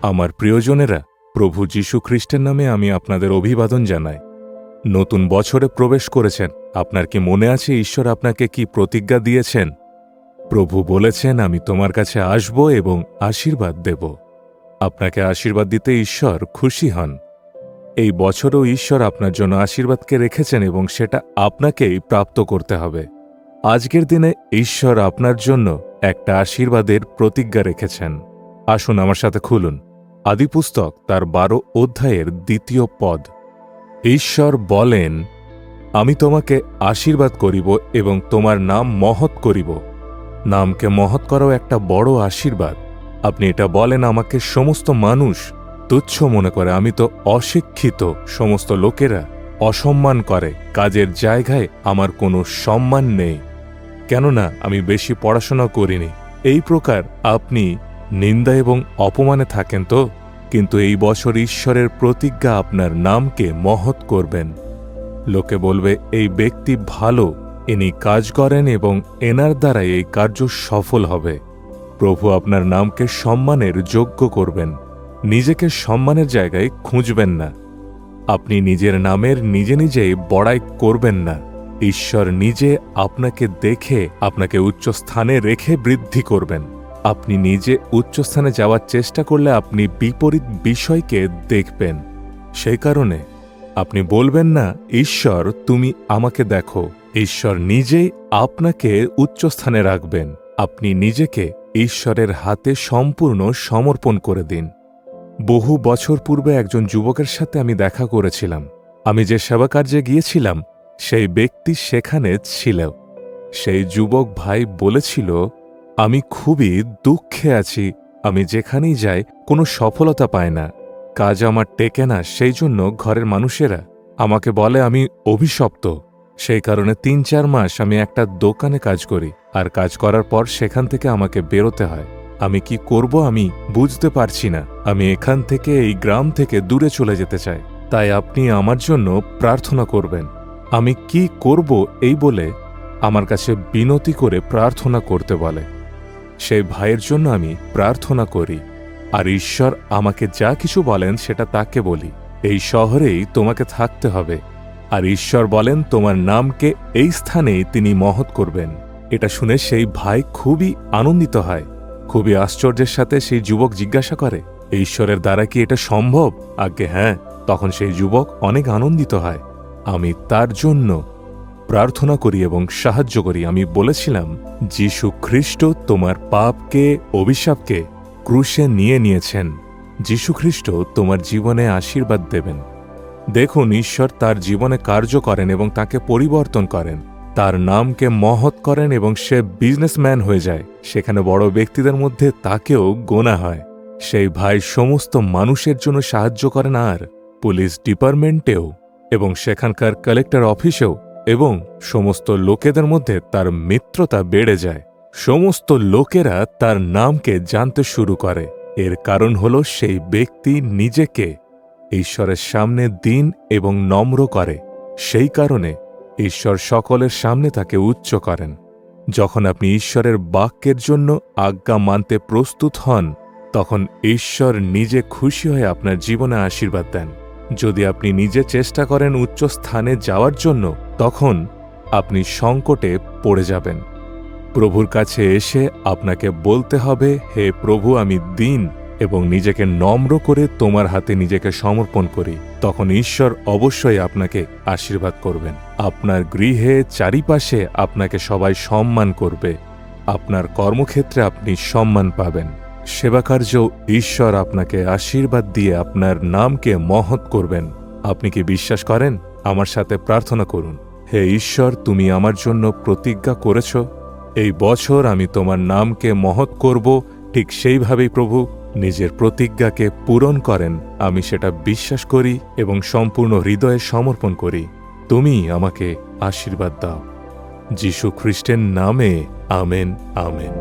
আমার প্রিয়জনেরা, প্রভু যীশু খ্রিস্টের নামে আমি আপনাদের অভিবাদন জানাই। নতুন বছরে প্রবেশ করেছেন। আপনার কি মনে আছে ঈশ্বর আপনাকে কি প্রতিজ্ঞা দিয়েছেন? প্রভু বলেছেন, আমি তোমার কাছে আসব এবং আশীর্বাদ দেব। আপনাকে আশীর্বাদ দিতে ঈশ্বর খুশি হন। এই বছরও ঈশ্বর আপনার জন্য আশীর্বাদকে রেখেছেন এবং সেটা আপনাকেই প্রাপ্ত করতে হবে। আজকের দিনে ঈশ্বর আপনার জন্য একটা আশীর্বাদের প্রতিজ্ঞা রেখেছেন। আসুন আমার সাথে খুলুন আদিপুস্তক তার 12 অধ্যায়ের 2 পদ। ঈশ্বর বলেন, আমি তোমাকে আশীর্বাদ করিব এবং তোমার নাম মহৎ করিব। নামকে মহৎ করাও একটা বড় আশীর্বাদ। আপনি এটা বলেন, আমাকে সমস্ত মানুষ তুচ্ছ মনে করে, আমি তো অশিক্ষিত, সমস্ত লোকেরা অসম্মান করে, কাজের জায়গায় আমার কোনো সম্মান নেই, কেননা আমি বেশি পড়াশোনা করিনি। এই প্রকার আপনি নিন্দা এবং অপমানে থাকেন তো, কিন্তু এই বছর ঈশ্বরের প্রতিজ্ঞা আপনার নামকে মহৎ করবেন। লোকে বলবে, এই ব্যক্তি ভালো, ইনি কাজ করেন এবং এনার দ্বারাই এই কার্য সফল হবে। প্রভু আপনার নামকে সম্মানের যোগ্য করবেন। নিজেকে সম্মানের জায়গায় খুঁজবেন না। আপনি নিজের নামের নিজে নিজেই বড়াই করবেন না। ঈশ্বর নিজে আপনাকে দেখে আপনাকে উচ্চস্থানে রেখে বৃদ্ধি করবেন। আপনি নিজে উচ্চস্থানে যাওয়ার চেষ্টা করলে আপনি বিপরীত বিষয়কে দেখবেন। সেই কারণে আপনি বলবেন না, ঈশ্বর তুমি আমাকে দেখো। ঈশ্বর নিজেই আপনাকে উচ্চস্থানে রাখবেন। আপনি নিজেকে ঈশ্বরের হাতে সম্পূর্ণ সমর্পণ করে দিন। বহু বছর পূর্বে একজন যুবকের সাথে আমি দেখা করেছিলাম। আমি যে সেবাকার্যে গিয়েছিলাম সেই ব্যক্তি সেখানে ছিল। সেই যুবক ভাই বলেছিল, আমি খুবই দুঃখে আছি, আমি যেখানেই যাই কোনো সফলতা পাই না, কাজ আমার টেকে না, সেই জন্য ঘরের মানুষেরা আমাকে বলে আমি অভিশপ্ত। সেই কারণে 3-4 মাস আমি একটা দোকানে কাজ করি, আর কাজ করার পর সেখান থেকে আমাকে বেরোতে হয়। আমি কি করব আমি বুঝতে পারছি না। আমি এখান থেকে, এই গ্রাম থেকে দূরে চলে যেতে চাই। তাই আপনি আমার জন্য প্রার্থনা করবেন। আমি কি করব এই বলে আমার কাছে বিনতি করে প্রার্থনা করতে বলে। সেই ভাইয়ের জন্য আমি প্রার্থনা করি, আর ঈশ্বর আমাকে যা কিছু বলেন সেটা তাকে বলি, এই শহরেই তোমাকে থাকতে হবে। আর ঈশ্বর বলেন, তোমার নামকে এই স্থানেই তিনি মহৎ করবেন। এটা শুনে সেই ভাই খুবই আনন্দিত হয়। খুবই আশ্চর্যের সাথে সেই যুবক জিজ্ঞাসা করে, ঈশ্বরের দ্বারা কি এটা সম্ভব? আজ্ঞে হ্যাঁ। তখন সেই যুবক অনেক আনন্দিত হয়। আমি তার জন্য প্রার্থনা করি এবং সাহায্য করি। আমি বলেছিলাম, যীশু খ্রিস্ট তোমার পাপকে, অভিশাপকে ক্রুশে নিয়ে নিয়েছেন। যীশু খ্রিস্ট তোমার জীবনে আশীর্বাদ দেবেন। দেখুন, ঈশ্বর তার জীবনে কার্য করেন এবং তাকে পরিবর্তন করেন, তার নামকে মহৎ করেন এবং সে বিজনেসম্যান হয়ে যায়। সেখানে বড় ব্যক্তিদের মধ্যে তাকেও গোনা হয়। সেই ভাই সমস্ত মানুষের জন্য সাহায্য করেন, আর পুলিশ ডিপার্টমেন্টেও এবং সেখানকার কালেক্টর অফিসেও, এবং সমস্ত লোকেদের মধ্যে তার মিত্রতা বেড়ে যায়। সমস্ত লোকেরা তার নামকে জানতে শুরু করে। এর কারণ হল সেই ব্যক্তি নিজেকে ঈশ্বরের সামনে দিন এবং নম্র করে। সেই কারণে ঈশ্বর সকলের সামনে তাকে উচ্চ করেন। যখন আপনি ঈশ্বরের বাক্যের জন্য আজ্ঞা মানতে প্রস্তুত হন, তখন ঈশ্বর নিজে খুশি হয়ে আপনার জীবনে আশীর্বাদ দেন। যদি আপনি নিজে চেষ্টা করেন উচ্চ স্থানে যাওয়ার জন্য, তখন আপনি সংকটে পড়ে যাবেন। প্রভুর কাছে এসে আপনাকে বলতে হবে, হে প্রভু, আমি দীন এবং নিজেকে নম্র করে তোমার হাতে নিজেকে সমর্পণ করি। তখন ঈশ্বর অবশ্যই আপনাকে আশীর্বাদ করবেন। আপনার গৃহে, চারিপাশে আপনাকে সবাই সম্মান করবে। আপনার কর্মক্ষেত্রে আপনি সম্মান পাবেন। সেবাকার্য ঈশ্বর আপনাকে আশীর্বাদ দিয়ে আপনার নামকে মহৎ করবেন। আপনি কি বিশ্বাস করেন? আমার সাথে প্রার্থনা করুন, হে ঈশ্বর, তুমি আমার জন্য প্রতিজ্ঞা করেছ, এই বছর আমি তোমার নামকে মহৎ করব। ঠিক সেইভাবেই প্রভু নিজের প্রতিজ্ঞাকে পূরণ করেন। আমি সেটা বিশ্বাস করি এবং সম্পূর্ণ হৃদয়ে সমর্পণ করি। তুমি আমাকে আশীর্বাদ দাও। যীশু খ্রিস্টের নামে, আমেন, আমেন।